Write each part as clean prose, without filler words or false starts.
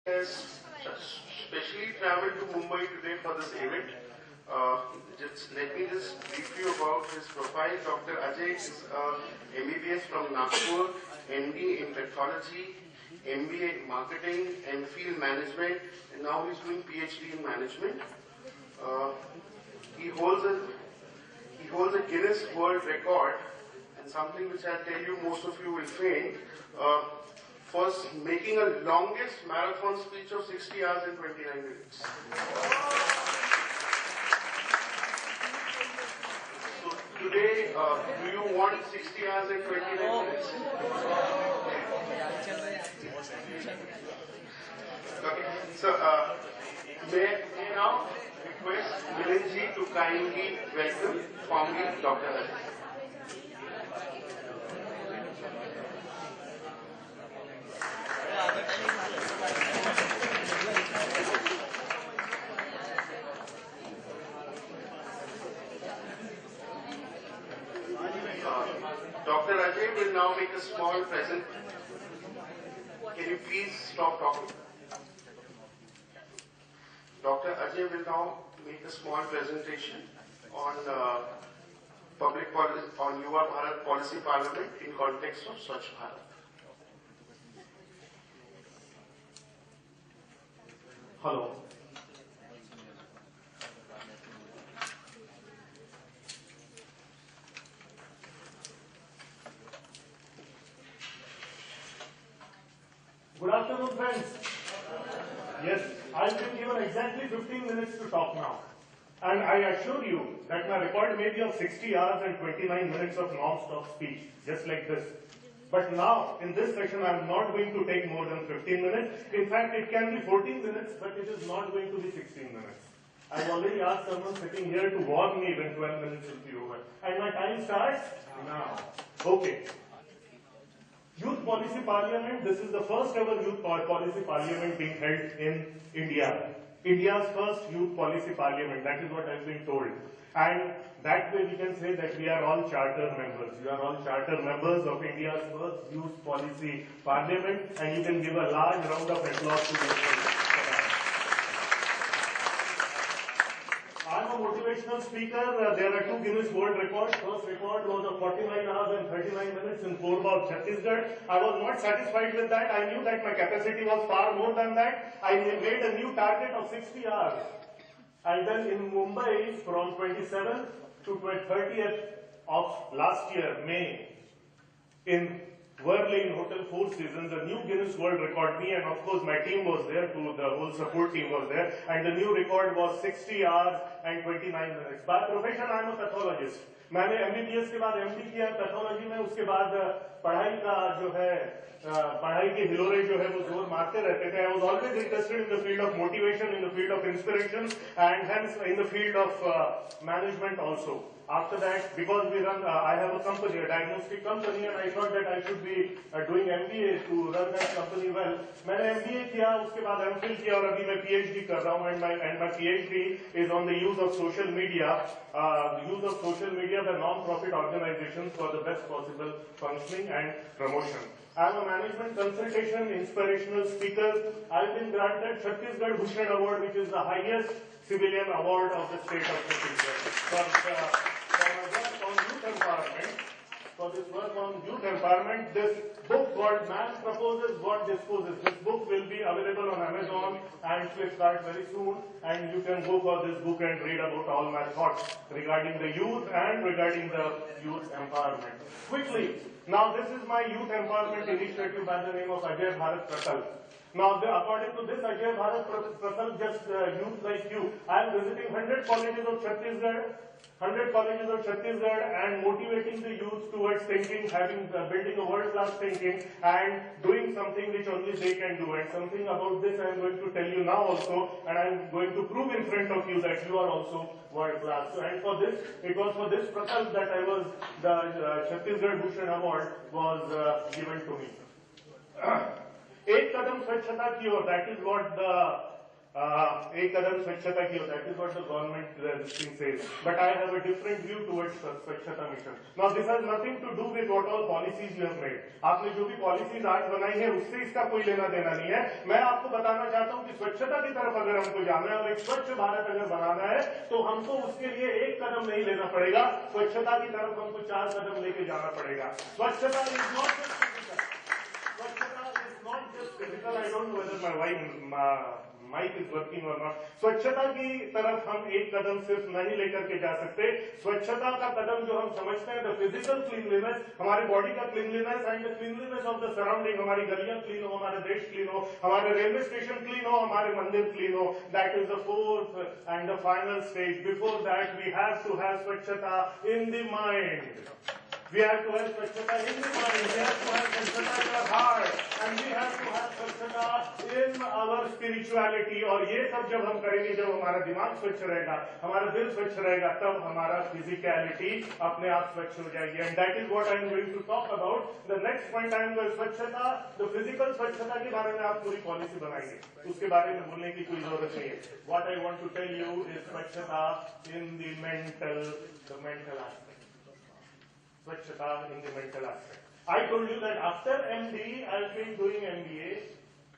has specially traveled to Mumbai today for this event. Just let me just brief you about his profile. Dr. Ajay is MBBS from Nagpur, MD in pathology, MBA in marketing and field management, and now he's doing PhD in management. He holds a Guinness World Record, and something which I'll tell you most of you will faint. Was making a longest marathon speech of 60 hours and 29 minutes. So today, do you want 60 hours and 29 minutes? Okay. So, may I now request Milinji to kindly welcome formally Dr. Ajay. Dr. Ajay will now make a small present. Can you please stop talking? Dr. Ajay will now make a small presentation on public policy, on Yuva Bharat Policy Parliament in context of Swachh Bharat. Hello. Good afternoon, friends. Yes, I've been given exactly 15 minutes to talk now. And I assure you that my record may be of 60 hours and 29 minutes of non-stop speech, just like this. But now, in this session, I am not going to take more than 15 minutes. In fact, it can be 14 minutes, but it is not going to be 16 minutes. I've already asked someone sitting here to warn me when 12 minutes will be over. And my time starts now. Okay. Youth Policy Parliament, this is the first ever Youth Policy Parliament being held in India. India's first Youth Policy Parliament, that is what I've been told. And that way we can say that we are all charter members. You are all charter members of India's first Youth Policy Parliament, and you can give a large round of applause to this. I'm a motivational speaker. There are two Guinness World Records. First record was of 49 hours and 39 minutes in Korba, Chhattisgarh. I was not satisfied with that. I knew that my capacity was far more than that. I made a new target of 60 hours. And then in Mumbai, from 27th to 30th of last year, May, in Worli in Hotel Four Seasons, a new Guinness World Record, me and of course my team was there too, the whole support team was there, and the new record was 60 hours and 29 minutes. By profession, I am a pathologist. मैंने MBBS के बाद MD किया pathology में, उसके बाद पढ़ाई का जो है पढ़ाई के हिलोरे जो है वो जोर मारते रहते थे. I was always interested in the field of motivation, in the field of inspiration, and hence in the field of management also. After that, because we run, I have a company, a diagnostic company, and I thought that I should be doing MBA to run that company well. मैंने MBA किया, उसके बाद MPhil किया, और अभी मैं PhD कर रहा हूँ, and my PhD is on the use of social media, the non-profit organizations for the best possible functioning and promotion. I am a management consultation inspirational speaker. I've been granted Chhattisgarh Bhushan Award, which is the highest civilian award of the state of Chhattisgarh. For this work on youth empowerment, this book called Man Proposes, God Disposes. This book will be available on Amazon and Flipkart very soon, and you can go for this book and read about all my thoughts regarding the youth and regarding the youth empowerment. Quickly, now this is my youth empowerment initiative by the name of Ajay Bharat Prakalp. Now, according to this Ajay Bharat Prakalp, just youth like you, I am visiting 100 colleges of Chhattisgarh, and motivating the youth towards thinking, building a world-class thinking, and doing something which only they can do. And something about this I am going to tell you now also, and I am going to prove in front of you that you are also world-class. So, and for this, it was for this Prakalp that I was, the Chhattisgarh Bhushan Award was given to me. एक कदम स्वच्छता की ओर, that is what the एक कदम स्वच्छता की होता है, that is what the government this thing says. But I have a different view towards स्वच्छता mission. Now this has nothing to do with what all policies you have made. आपने जो भी policies आज बनाई है उससे इसका कोई लेना देना नहीं है. मैं आपको बताना चाहता हूं कि स्वच्छता की तरफ अगर हमको जाना है और एक स्वच्छ भारत अगर बनाना है तो हमको उसके लिए एक कदम नहीं लेना पड़ेगा, स्वच्छता की तरफ हमको 4 कदम लेके जाना पड़ेगा. स्वच्छता इज नॉट जस्ट फिजिकल. स्वच्छता is not just physical. I don't know whether my wife mike is working और नॉट. स्वच्छता की तरफ हम एक कदम सिर्फ नहीं लेकर के जा सकते. स्वच्छता का कदम जो हम समझते हैं, द फिजिकल क्लीनलीनेस, हमारे बॉडी का cleanliness and the cleanliness of the surrounding, हमारी गलियां क्लीन हो, हमारा देश क्लीन हो, हमारे रेलवे स्टेशन क्लीन हो, हमारे मंदिर क्लीन हो. That is the fourth and the final stage. Before that we have to have स्वच्छता in the mind. We have to have स्वच्छता in the mind. We have to have स्वच्छता in our heart, and we have to have स्वच्छता in our spirituality. और ये सब जब हम करेंगे, जब हमारा दिमाग स्वच्छ रहेगा, हमारा दिल स्वच्छ रहेगा, तब हमारा physicality अपने आप स्वच्छ हो जाएगी. And that is what I am going to talk about. The next point I am going स्वच्छता, the physical स्वच्छता के बारे में आप पूरी पॉलिसी बनाएंगे, उसके बारे में बोलने की कोई जरूरत नहीं है. What I want to tell you is स्वच्छता in the mental aspect. Swachhata in the mental aspect. I told you that after MD, I've been doing MBA,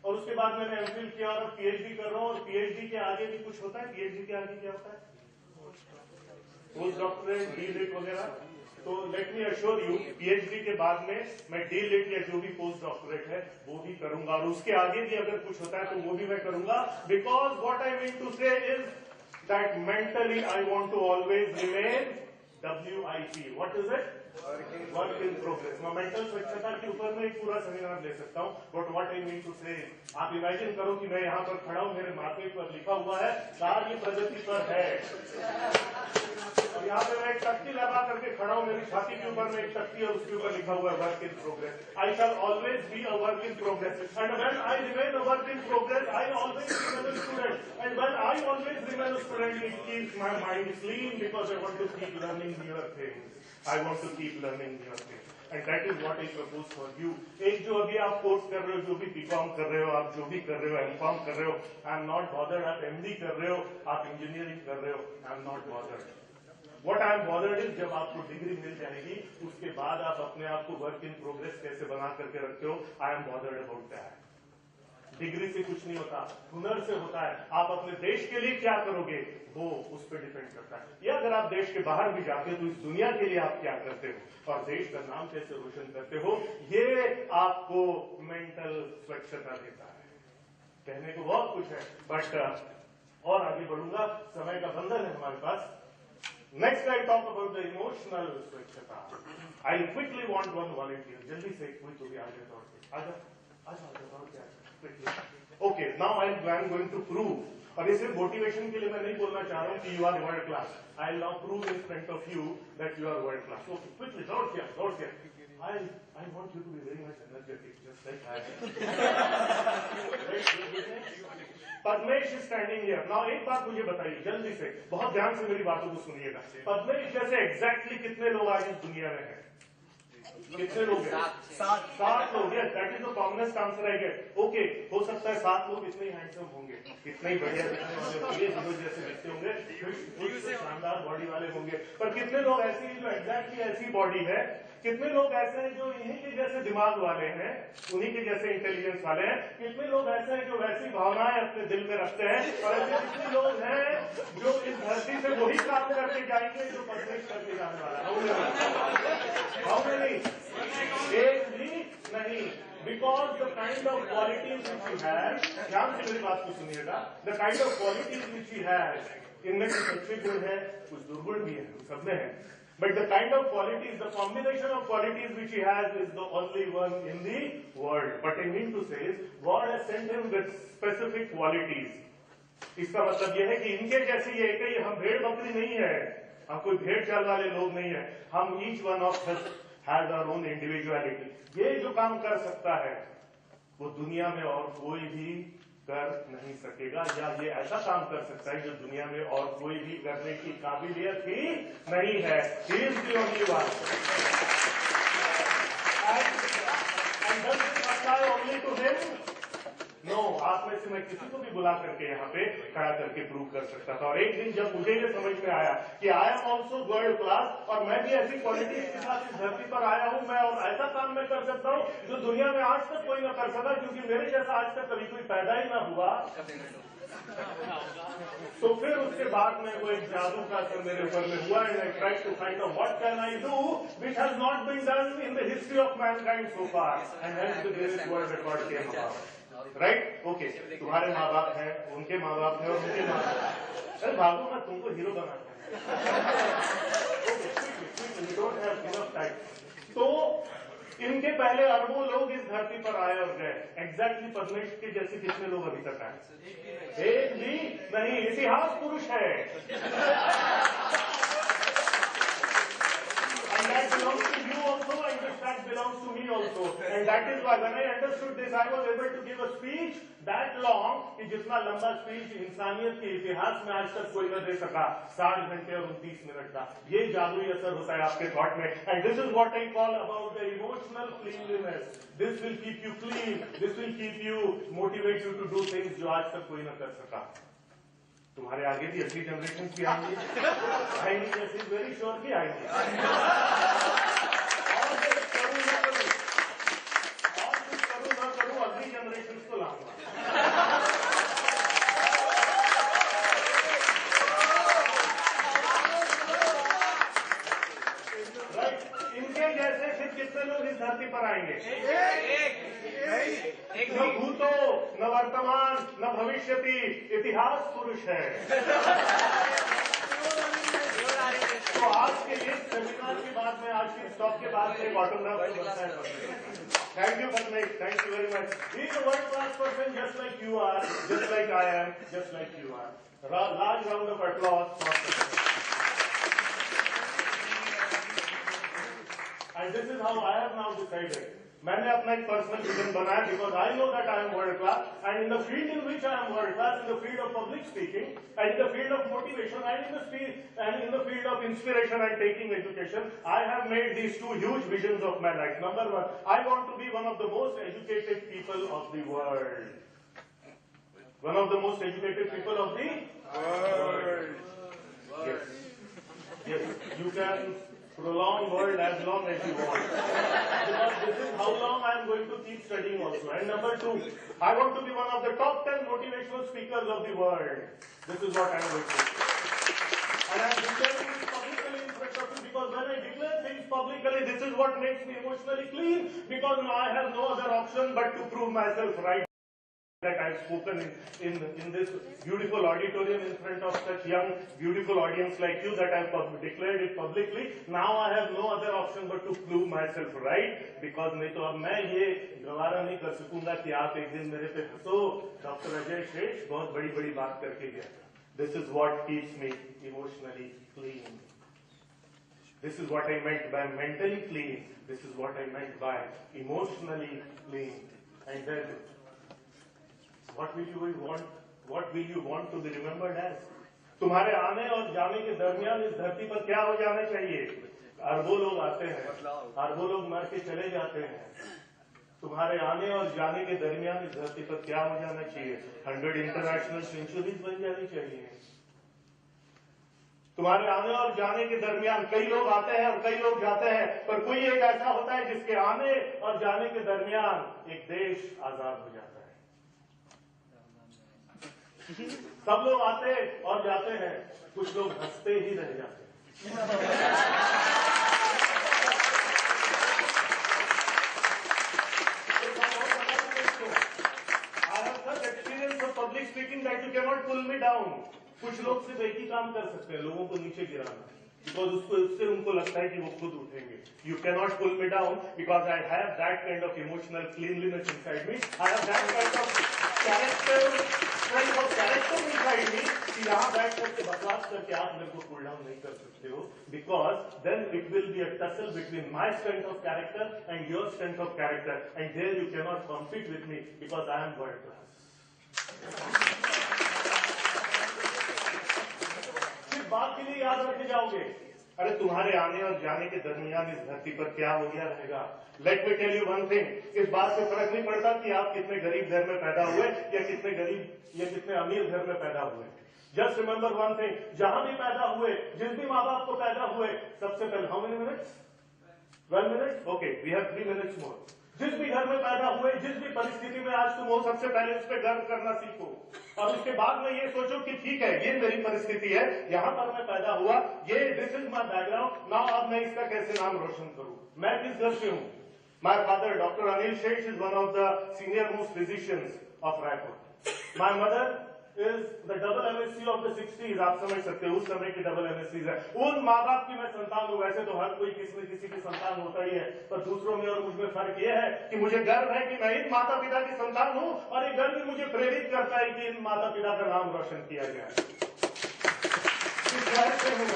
और उसके बाद मैंने MPhil किया और PhD कर रहा हूँ. और PhD के आगे भी कुछ होता है. PhD के आगे क्या होता है? पोस्ट डॉक्टरेट, D.Litt वगैरह. तो let me assure you, PhD के बाद में मैं D.Litt या जो भी पोस्ट डॉक्टरेट है वो भी करूंगा, और उसके आगे भी अगर कुछ होता है तो वो भी मैं करूंगा. Because what I mean to say is that mentally I want to always remain WIP. What is it? Work in progress. मैं मेंटल स्वच्छता के ऊपर में एक पूरा सेमिनार ले सकता हूँ. But what I mean to say, आप इमेजिन करो कि मैं यहाँ पर खड़ा हूँ, मेरे माथे पर लिखा हुआ है कार्य प्रगति पर है, और यहाँ पे मैं एक तख्ती लगा करके खड़ा हूँ, मेरी छाती के ऊपर में एक तख्ती और उसके ऊपर लिखा हुआ है work in progress. I shall always be a work in progress. And when I remain a work in progress, I always remain a student. And when I always remain a student, it keeps my mind clean because I want to keep learning newer things. I want to keep learning new things, and that is what I propose for you. एक जो अभी आप course कर रहे हो, जो भी BCom कर रहे हो, आप जो भी कर रहे हो, MCom कर रहे हो, I am not bothered. आप MD कर रहे हो, आप इंजीनियरिंग कर रहे हो, I am not bothered. What I am bothered is जब आपको डिग्री मिल जाएगी, उसके बाद आप अपने आप को वर्क इन प्रोग्रेस कैसे बना करके रखते हो, I am bothered about that. Degree से कुछ नहीं होता, हुनर से होता है. आप अपने देश के लिए क्या करोगे वो उस पर डिपेंड करता है. या अगर आप देश के बाहर भी जाते हो तो इस दुनिया के लिए आप क्या करते हो और देश का नाम कैसे रोशन करते हो, ये आपको मेंटल स्वच्छता देता है. कहने को बहुत कुछ है, बट और आगे बढ़ूंगा, समय का बंधन है हमारे पास. Next I talk about the emotional स्वच्छता. I quickly want one volunteer. जल्दी से कोई तो भी आगे दौड़ के आ जाओ. Okay, now I am going to prove, और ये सिर्फ मोटिवेशन के लिए मैं नहीं बोलना चाह रहा हूँ कि you are world class. I will now prove in front of you that you are world class. Okay, quickly, दौड़ के. I want you to be very much energetic, just like I am. Padmesh is standing here. Now एक बात मुझे बताइए जल्दी से, बहुत ध्यान से मेरी बातों को सुनिएगा. पद्मेश जैसे एग्जैक्टली कितने लोग आज इस दुनिया में हैं? कितने लोग हैं? 7 लोग. Yes, that is the commonest answer I get. Okay, हो सकता है 7 लोग इतने हैंडसम होंगे, इतने ही बढ़िया दिखने वाले होंगे, विनोद जैसे दिखते होंगे, शानदार बॉडी वाले होंगे. पर कितने लोग ऐसे हैं जो एग्जैक्टली ऐसी बॉडी है? कितने लोग ऐसे हैं जो इन्हीं के जैसे दिमाग वाले हैं, उन्हीं के जैसे इंटेलिजेंस वाले हैं? कितने लोग ऐसे हैं जो वैसी भावनाएं अपने दिल में रखते हैं? और ऐसे कितने लोग हैं जो इस धरती से वही काम करके जाएंगे जो पद्मेश करके जाने वाला है? How many? एक भी नहीं. Because the kind of qualities which he has, ध्यान से मेरी बात को सुनिएगा, the kind of qualities which he has, इनमें कुछ अच्छे गुण है, कुछ दुर्गुण भी है, सब में है. But the kind of qualities, the combination of qualities which he has is the only one in the world. What I mean to say is, God has sent him with specific qualities. इसका मतलब यह है कि इनके जैसे ये एक ही, हम भेड़ बकरी नहीं है, हम कोई भेड़ चाल वाले लोग नहीं है. हम each one of us has our own individuality. ये जो काम कर सकता है वो दुनिया में और कोई भी कर नहीं सकेगा, या ये ऐसा काम कर सकता है जो दुनिया में और कोई भी करने की काबिलियत ही नहीं है. He is the only one. And does it apply only to him? No. आप में से मैं किसी को भी बुला करके यहाँ पे खड़ा करके प्रूव कर सकता था। और एक दिन जब मुझे ये समझ में आया कि I am also world class और मैं भी ऐसी क्वालिटीज के साथ इस धरती पर आया हूँ, मैं और ऐसा काम मैं कर सकता हूँ जो दुनिया में आज तक कोई ना कर सका, क्योंकि मेरे जैसा आज तक कभी कोई पैदा ही ना हुआ। तो फिर उसके बाद में वो एक जादू का असर मेरे ऊपर में हुआ and I tried to find out what can I do which has not been done in the history of mankind so far and hence the Guinness world record came about. Right? Okay, तुम्हारे माँ बाप हैं, उनके माँ बाप हैं और उनके माँ बाप। अरे भागो मत, तुमको हीरो बनाना है। तो इनके पहले अरबों लोग इस धरती पर आए और गए। एग्जैक्टली पद्मेश के जैसे कितने लोग अभी तक आए? एक भी नहीं। इतिहास पुरुष है। And that belongs to you also, and this fact belongs to me also. And that is why when I understood this, I was able to give a speech that long कि जितना लंबा स्पीच इंसानियत के इतिहास में आज तक कोई न दे सका, 60 घंटे और 29 मिनट का। ये जादुई असर होता है आपके थॉट में। And this is what I call about the emotional cleanliness. This will keep you clean. This will keep you, motivate you to do things जो आज तक कोई न कर सका। तुम्हारे आगे भी अगली जनरेशन भी आएंगी, जैसे वेरी श्योर भी आएंगी। और कुछ करूँ ना करूँ, अगली जनरेशन को लाऊंगा। इनके जैसे फिर कितने लोग इस धरती पर आएंगे? न भूतो न वर्तमान न भविष्यति, इतिहास पुरुष है। तो आज के इस सेमिनार के बाद में, आज के स्टॉप के बाद में ऑटोग्राफ बनता है। Thank you Padmesh, thank you very much. He is a world class person just like you are, just like I am, just like you are. Large round of applause. And this is how I have now decided. मैंने अपना एक personal vision बनाया because I know that I am world class, and in the field in which I am world class, in the field of public speaking, and in the field of motivation, and in the field of inspiration and taking education, I have made these two huge visions of my life. Number one, I want to be one of the most educated people of the world. One of the most educated people of the world. Yes. Yes. You can prolong world as long as you want. Because this is how long I am going to keep studying also. And number two, I want to be one of the top 10 motivational speakers of the world. This is what I am going to do. And I am declaring this publicly in front of you because when I declare things publicly, this is what makes me emotionally clean, because now I have no other option but to prove myself right. That I have spoken in this beautiful auditorium in front of such young, beautiful audience like you, that I have declared it publicly. Now I have no other option but to prove myself right, because नहीं तो अब मैं ये गवारा नहीं कर सकूंगा कि आप एक दिन मेरे पे हंसो, डॉक्टर अजय श्रेष्ठ बहुत बड़ी बड़ी बात करके गया। This is what keeps me emotionally clean. This is what I meant by mentally clean. This is what I meant by emotionally clean. And then, what will you want to be remembered as? तुम्हारे आने और जाने के दरमियान इस धरती पर क्या हो जाना चाहिए? अरबों लोग आते हैं, अरबों लोग मर के चले जाते हैं। तुम्हारे आने और जाने के दरमियान इस धरती पर क्या हो जाना चाहिए? 100 इंटरनेशनल सेंचुरीज बन जानी चाहिए। तुम्हारे आने और जाने के दरमियान कई लोग आते हैं और कई लोग जाते हैं, पर कोई एक ऐसा होता है जिसके आने और जाने के दरमियान एक देश आजाद हो जाता है। सब लोग आते और जाते हैं, कुछ लोग हंसते ही रह जाते हैं। I have such experience of public speaking that you cannot pull me down. कुछ लोग सिर्फ एक ही काम कर सकते हैं, लोगों को नीचे गिराना, because उससे उनको लगता है कि वो खुद उठेंगे। You cannot pull me down because I have that kind of emotional cleanliness inside me. I have that kind of strength of character inside me कि यहाँ बैठ करके बकवास करके आप मेरे को pull down नहीं कर सकते हो, because then it will be a tussle between my strength of character and your strength of character, and there you cannot compete with me because I am world class. बात के लिए याद रखे जाओगे, अरे तुम्हारे आने और जाने के दरमियान इस धरती पर क्या हो गया रहेगा? Let me tell you one thing, इस बात से फर्क नहीं पड़ता कि आप कितने गरीब घर में पैदा हुए या कितने अमीर घर में पैदा हुए। जस्ट रिमेंबर वन थिंग, जहां भी पैदा हुए, जिस भी माँ बाप को पैदा हुए, सबसे पहले how many minutes? 12 minutes? Okay, we have 3 minutes more. जिस भी घर में पैदा हुए, जिस भी परिस्थिति में आज तुम हो, सबसे पहले उस पर गर्व करना सीखो और उसके बाद में ये सोचो कि ठीक है, ये मेरी परिस्थिति है, यहां पर मैं पैदा हुआ, ये this is my background, now अब मैं इसका कैसे नाम रोशन करूं। मैं किस घर से हूं? My father doctor Anil Sheth is one of the senior most physicians of Raipur. My mother is the double MSc of the 60s, आप समझ सकते हो उस समय की डबल MSc है। उन माँ बाप की मैं संतान हूँ। वैसे तो हर कोई किसी न किसी की संतान होता ही है, पर दूसरों में और मुझमें फर्क यह है कि मुझे गर्व है कि मैं इन माता पिता की संतान हूँ और ये गर्व भी मुझे प्रेरित करता है कि इन माता पिता का नाम रोशन किया गया है। किस शहर से हूँ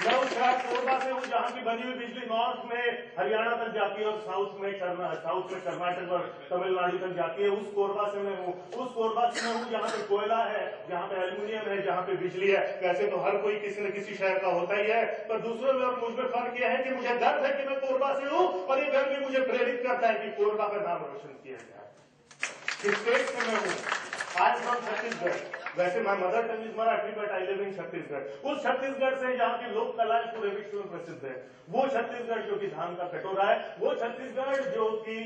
मैं उस शहर कोरबा से हूँ जहाँ की बनी हुई बिजली नॉर्थ में हरियाणा तक जाती है और साउथ में कर्नाटक और तमिलनाडु तक जाती है। उस कोरबा से मैं हूँ। उस कोरबा से मैं हूँ जहाँ पे कोयला है, जहाँ पे एल्यूमिनियम है, जहाँ पे बिजली है। वैसे तो हर कोई किसी न किसी शहर का होता ही है, पर दूसरों में और मुझमें फर्क यह है कि मुझे गर्व है कि मैं कोरबा से हूँ और ये गर्व भी मुझे प्रेरित करता है कि कोरबा का नाम रोशन किया जाए। किस स्टेट से मैं हूँ? I am from Chhattisgarh. वैसे my mother tongue is Marathi but I live in Chhattisgarh. उस छत्तीसगढ़ से जहाँ की लोक कला पूरे विश्व में प्रसिद्ध है, वो छत्तीसगढ़ जो कि धान का कटोरा है, वो छत्तीसगढ़ जो कि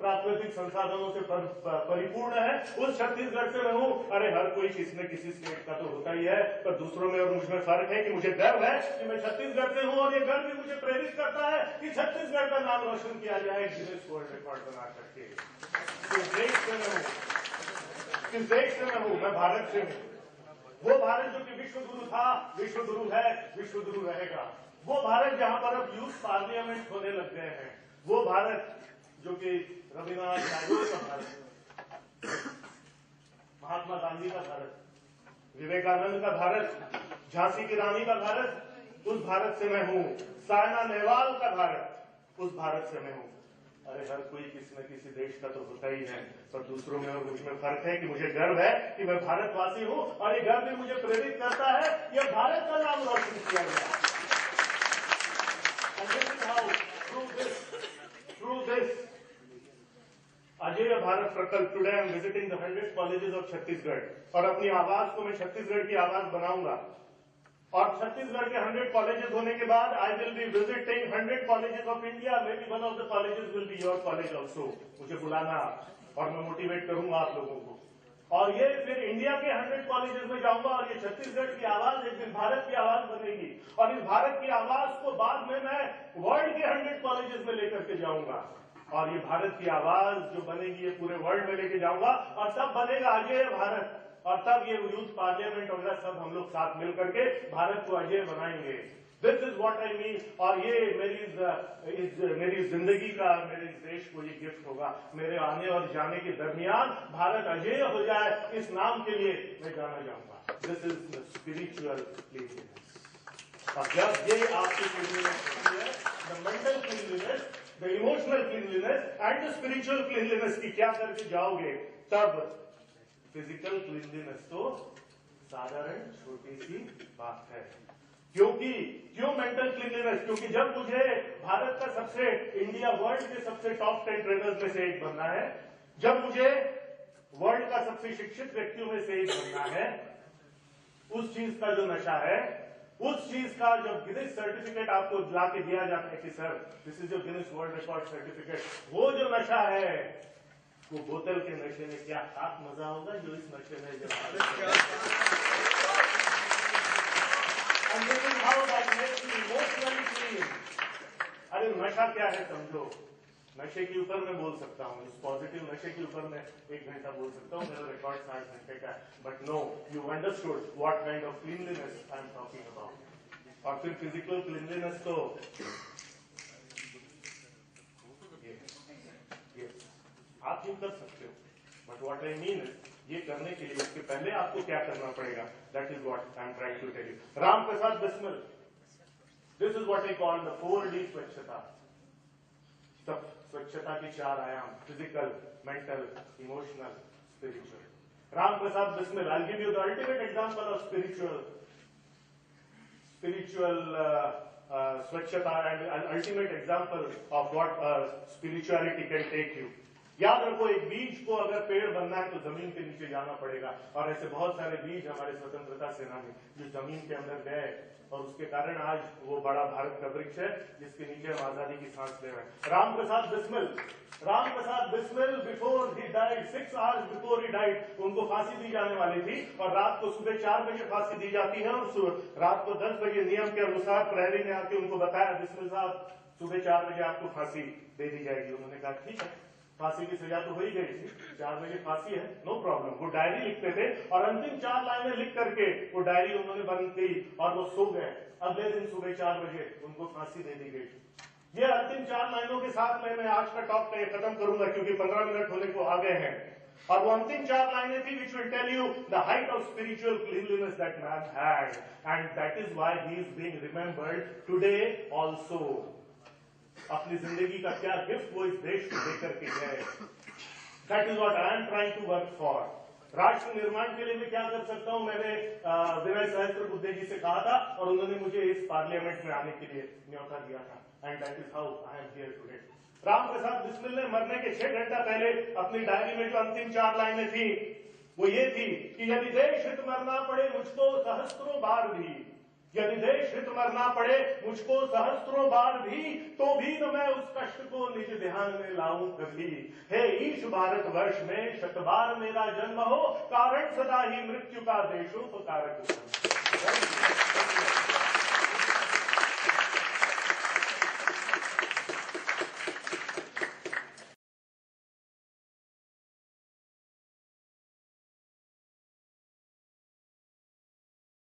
प्राकृतिक संसाधनों से परिपूर्ण है, उस छत्तीसगढ़ से मैं हूँ। अरे हर कोई किसी न किसी स्टेट का तो होता ही है, पर दूसरों में और मुझमें फर्क है कि मुझे गर्व है कि मैं छत्तीसगढ़ से हूँ और ये गर्व भी मुझे प्रेरित करता है कि छत्तीसगढ़ का नाम रोशन किया जाए गिनीज वर्ल्ड रिकॉर्ड बना करके। किस देश से मैं हूँ? किस देश से मैं हूँ? मैं भारत से हूँ। वो भारत जो कि विश्व गुरु था, विश्व गुरु है, विश्व गुरु रहेगा। वो भारत जहां पर अब यूथ पार्लियामेंट होने लग गए हैं। वो भारत जो कि रविन्द्रनाथ टैगोर का भारत, महात्मा गांधी का भारत, विवेकानंद का भारत, झांसी की रानी का भारत, उस भारत से मैं हूँ। सायना नेहवाल का भारत, उस भारत से मैं हूँ। अरे हर कोई किसी न किसी देश का तो होता ही है, पर दूसरों में और मुझमें फर्क है कि मुझे गर्व है कि मैं भारतवासी हूँ और ये गर्व भी मुझे प्रेरित करता है कि भारत का नाम रोशन किया गया। थ्रू दिस अजय भारत प्रकल्प today I am visiting the 100 colleges of Chhattisgarh और अपनी आवाज को मैं छत्तीसगढ़ की आवाज बनाऊंगा। और छत्तीसगढ़ के 100 कॉलेजेस होने के बाद I will be visiting 100 colleges of India. May be one of the colleges will be your college also. मुझे बुलाना और मैं मोटिवेट करूंगा आप लोगों को। और ये फिर इंडिया के 100 कॉलेजेस में जाऊंगा और ये छत्तीसगढ़ की आवाज एक दिन भारत की आवाज बनेगी और इस भारत की आवाज को बाद में मैं वर्ल्ड के 100 कॉलेजेस में लेकर के जाऊंगा और ये भारत की आवाज जो बनेगी ये पूरे वर्ल्ड में लेके जाऊंगा और तब बनेगा अजय भारत और तब ये यूथ पार्लियामेंट वगैरह सब हम लोग साथ मिल करके भारत को अजय बनाएंगे। This is what I mean. और ये मेरी जिंदगी का मेरे इस देश को ये गिफ्ट होगा। मेरे आने और जाने के दरमियान भारत अजय हो जाए, इस नाम के लिए मैं जाना चाहूंगा। This is spiritual cleanliness. और जब ये आपकी क्लीनलीनेस होती है, the mental cleanliness, the emotional cleanliness and the spiritual cleanliness की क्या करके जाओगे, तब फिजिकल क्लीनलीनेस तो साधारण छोटी सी बात है। क्यों मेंटल क्लीनलीनेस? क्योंकि जब मुझे भारत का सबसे इंडिया वर्ल्ड के सबसे टॉप 10 ट्रेनर्स में से एक बनना है, जब मुझे वर्ल्ड का सबसे शिक्षित व्यक्तियों में से एक बनना है, उस चीज का जो नशा है, उस चीज का जब गिनीज सर्टिफिकेट आपको ला के दिया जाता है कि sir this is your Guinness world record certificate, वो जो नशा है, वो बोतल के नशे में क्या खास मजा होगा जो इस नशे में जब अरे नशा क्या है समझो। नशे के ऊपर मैं बोल सकता हूँ, इस पॉजिटिव नशे के ऊपर मैं 1 घंटा बोल सकता हूँ, मेरा रिकॉर्ड 60 घंटे का है। But no, you understood what kind of cleanliness I am talking about. और फिर फिजिकल क्लीनलीनेस तो आप यूं कर सकते हो, but what I mean is ये करने के लिए उसके पहले आपको क्या करना पड़ेगा, that is what I am trying to tell you. Ram Prasad Bismil, this is what I call the 4D स्वच्छता। सब स्वच्छता के 4 आयाम, physical, mental, emotional, spiritual. Ram Prasad Bismil, I give you the ultimate example of spiritual spiritual swachhata and an ultimate example of what spirituality can take you. याद रखो, एक बीज को अगर पेड़ बनना है तो जमीन के नीचे जाना पड़ेगा, और ऐसे बहुत सारे बीज हमारे स्वतंत्रता सेनानी जो जमीन के अंदर गए, और उसके कारण आज वो बड़ा भारत का वृक्ष है जिसके नीचे हम आजादी की सांस ले रहे हैं। Ram Prasad Bismil before he died, 6 hours before he died, उनको फांसी दी जाने वाली थी, और रात को सुबह 4 बजे फांसी दी जाती है, और रात को 10 बजे नियम के अनुसार प्रहरी ने आके उनको बताया, बिस्मिल साहब सुबह 4 बजे आपको फांसी दे दी जाएगी। उन्होंने कहा ठीक है, फांसी की सजा तो हो ही गई थी, 4 बजे फांसी है, नो प्रॉब्लम। वो डायरी लिखते थे, और अंतिम 4 लाइनें लिख करके वो डायरी उन्होंने बंद की, और वो सो गए। अगले दिन सुबह 4 बजे उनको फांसी दे दी गई। ये अंतिम 4 लाइनों के साथ मैं आज का टॉक खत्म करूंगा, क्योंकि 15 मिनट होने को आ गए हैं। और वो अंतिम 4 लाइनें थी which will tell you the height of spiritual cleanliness that man had, and that is why he is being remembered today also. अपनी जिंदगी का क्या गिफ्ट वो इस देश को देकर के गए। That is what I am trying to work for. राष्ट्र निर्माण के लिए मैं क्या कर सकता हूं? मैंने विनय सहस्त्रबुद्धे जी से कहा था, और उन्होंने मुझे इस पार्लियामेंट में आने के लिए न्योता दिया था, and that is how I am here today. Ram Prasad Bismil ने मरने के 6 घंटा पहले अपनी डायरी में जो अंतिम 4 लाइनें थी वो ये थी कि यदि देश हित मरना पड़े मुझको सहस्त्रों बार भी, यदि देश हित मरना पड़े मुझको सहस्त्रों बार भी, तो भी न मैं उस कष्ट को निज ध्यान में लाऊं कभी। हे ईश भारत वर्ष में शतबार मेरा जन्म हो, कारण सदा ही मृत्यु का देशोपकारक।